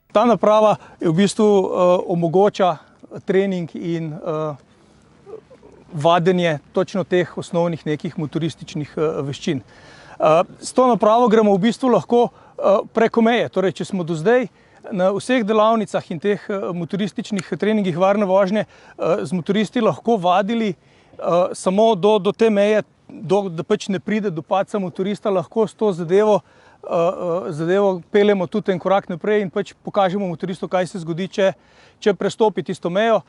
Ta naprava v bistvu omogoča trening in vadenje točno teh osnovnih nekih motorističnih veščin. S to napravo gremo v bistvu lahko preko meje. Torej, če smo do zdaj na vseh delavnicah in teh motorističnih treningih varne vožnje z motoristi lahko vadili samo do te meje, da pač ne pride do padca motorista, lahko s to zadevo peljemo tudi en korak naprej in pač pokažemo motoristu, kaj se zgodi, če prestopi tisto mejo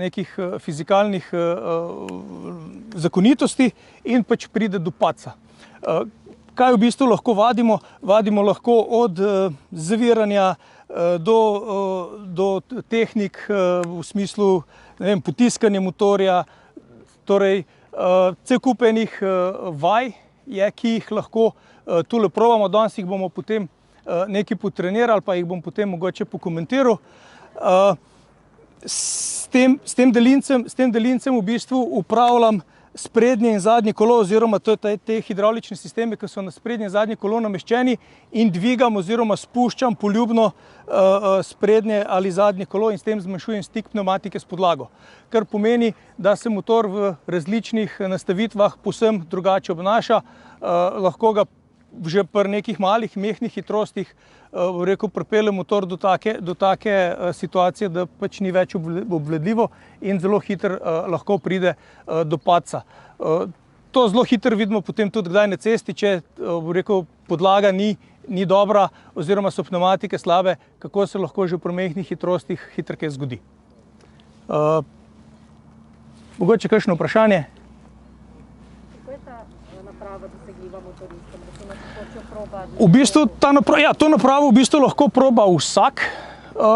nekih fizikalnih zakonitosti in pač pride do padca. Kaj v bistvu lahko vadimo? Vadimo lahko od zaviranja do tehnik v smislu, ne vem, potiskanja motorja, torej cel kup enih vaj je, ki jih lahko tule probamo. Danes jih bomo potem nekaj potrenirali, pa jih bom potem mogoče pokomentiral. S tem delincem v bistvu upravljam sprednje in zadnje kolo oziroma te hidravlične sisteme, ki so na sprednje in zadnje kolo nameščeni, in dvigam oziroma spuščam poljubno sprednje ali zadnje kolo in s tem zmanjšujem stik pnevmatike s podlago. Kar pomeni, da se motor v različnih nastavitvah povsem drugače obnaša. Lahko ga že pri nekih malih, mehkih hitrostih pripelje motor do take situacije, da pač ni več obvladljivo in zelo hitro lahko pride do padca. To zelo hitro vidimo potem tudi kdaj na cesti, če podlaga ni dobra oziroma so pnevmatike slabe, kako se lahko že pri mehkih hitrostih hitro kaj zgodi. Mogoče kakšno vprašanje? Kako je ta naprava dosegljiva motoristom? Da se nas hoče probati? V bistvu to napravo v bistvu lahko proba vsak,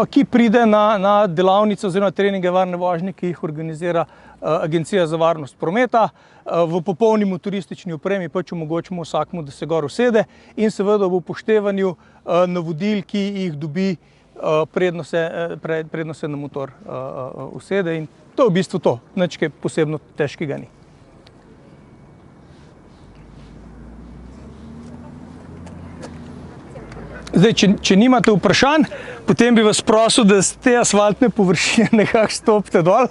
ki pride na delavnice oziroma treninge varne vožnje, ki jih organizira Agencija za varnost prometa. V popolni motoristični opremi pač omogočimo vsakmu, da se gor usede in seveda v upoštevanju navodil, ki jih dobi, predno se na motor usede, in to je v bistvu to. Nič kaj posebno težkega ni. Zdaj, če nimate vprašanj, potem bi vas prosil, da z te asfaltne površine nekako stopite dol,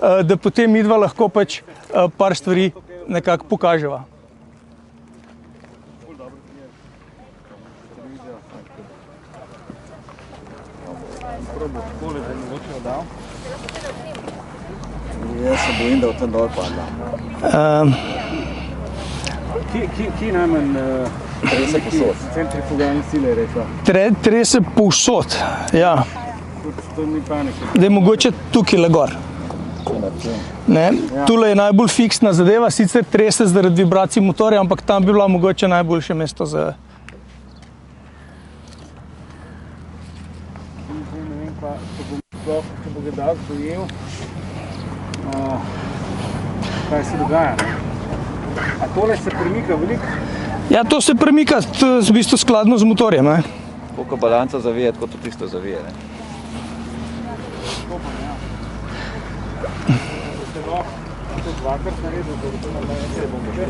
da potem midva lahko pač par stvari nekako pokaževa. Jaz se bojim, da bo tam dol padla. Kje najmanj trese povsod? Centrifugalne sile je rekla. Trese povsod, ja. To ni panike. Zdaj, mogoče tukaj gor. Tule je najbolj fiksna zadeva, sicer trese zaradi vibracij motorja, ampak tam bi bila mogoče najboljše mesto za... Ne vem pa, če bo gledal, dojel, kaj se dogaja. A tole se premika veliko? Ja, to se premika v bistvu skladno z motorjem. Koliko balanca zavije, tako to tisto zavije. To dvakrat naredil, da bo to naredil, se bomo že.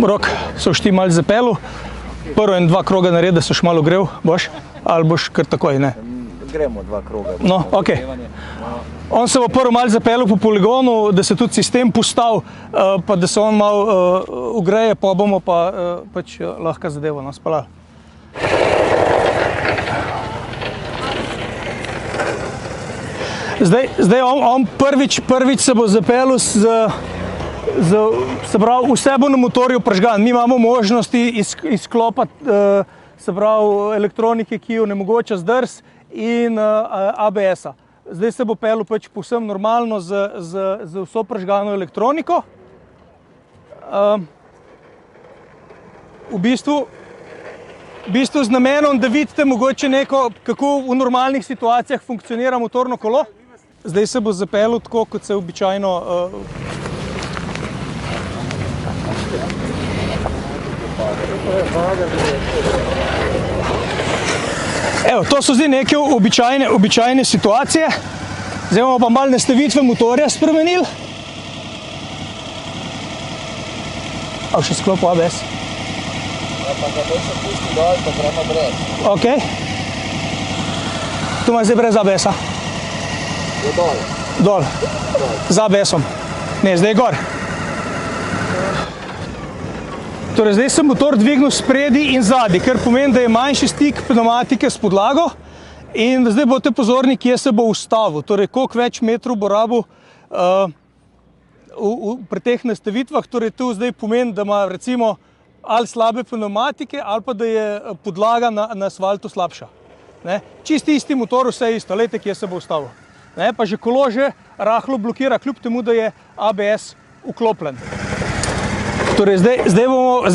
Rok, so šti malo zapeljal. Prvo in dva kroga naredi, da soš malo grev, boš? Ali boš kar takoj, ne? Gremo dva kroga. No, okej. On se bo prvo malo zapeljal po poligonu, da se tudi sistem postavi, pa da se on malo ugreje, pa bomo pa pač lahko zadevo naspalali. Zdaj on prvič se bo zapeljal se pravi, vse bo na motorju pržgan. Mi imamo možnosti izklopati se pravi elektronike, ki onemogoča zdrs in ABS-a. Zdaj se bo peljal pač povsem normalno z vso pržgano elektroniko. V bistvu z namenom, da vidite mogoče kako v normalnih situacijah funkcionira motorno kolo. Zdaj se bo zapeljal tako, kot se običajno Evo, to so zdaj neke običajne situacije. Zdaj bomo pa malo nastavitve motorja spremenili. A še sklopil ABS? Ja, pa ga bolj se pusti dol, pa gremo brez. Ok. Tu imaš zdaj brez ABS-a? Je dol. Dol. Z ABS-om. Ne, zdaj je gor. Torej, zdaj sem motor dvignil spredi in zadnji, kar pomeni, da je manjši stik pneumatike s podlago in zdaj boste pozorni, kje se bo ustavil. Torej, koliko več metrov bo rabil pri teh nastavitvah. Torej, tu zdaj pomeni, da ima recimo ali slabe pneumatike ali pa da je podlaga na asfaltu slabša. Čisti isti motor, vse isto, lejte, kje se bo ustavil. Pa že kolo že rahlo blokira, kljub temu, da je ABS vklopljen. Torej, zdaj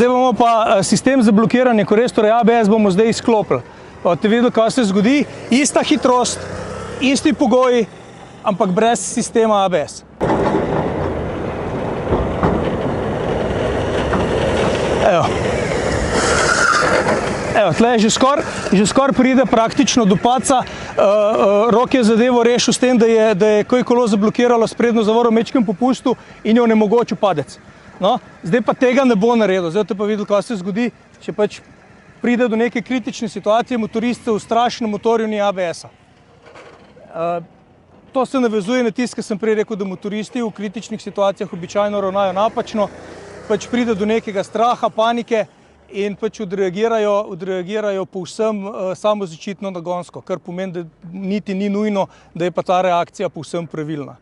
bomo pa sistem za blokiranje koles, torej ABS bomo zdaj izklopili. Boste videli, kaj se zgodi, ista hitrost, isti pogoji, ampak brez sistema ABS. Evo, tle že skoraj pride praktično do padca. Rok je zadevo rešil s tem, da je kolo zablokiralo sprednjo zavoro v majčkem popustu in je onemogočil padec. No, zdaj pa tega ne bo naredil. Zdaj boste pa videli, kaj se zgodi, če pač pride do neke kritične situacije, motorist v strašnem motorju ni ABS-a. To se navezuje na tisto, kar sem prej rekel, da motoristi v kritičnih situacijah običajno ravnajo napačno, pač pride do nekega straha, panike in pač odreagirajo povsem samozaščitno nagonsko, kar pomeni, da niti ni nujno, da je pa ta reakcija povsem pravilna.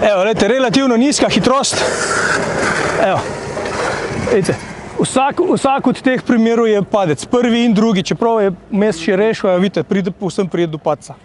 Evo, gledajte, relativno nizka hitrost. Evo, vidite, vsak od teh primerov je padec, prvi in drugi, čeprav je vmes še rešil, vidite, povsem pride do padca.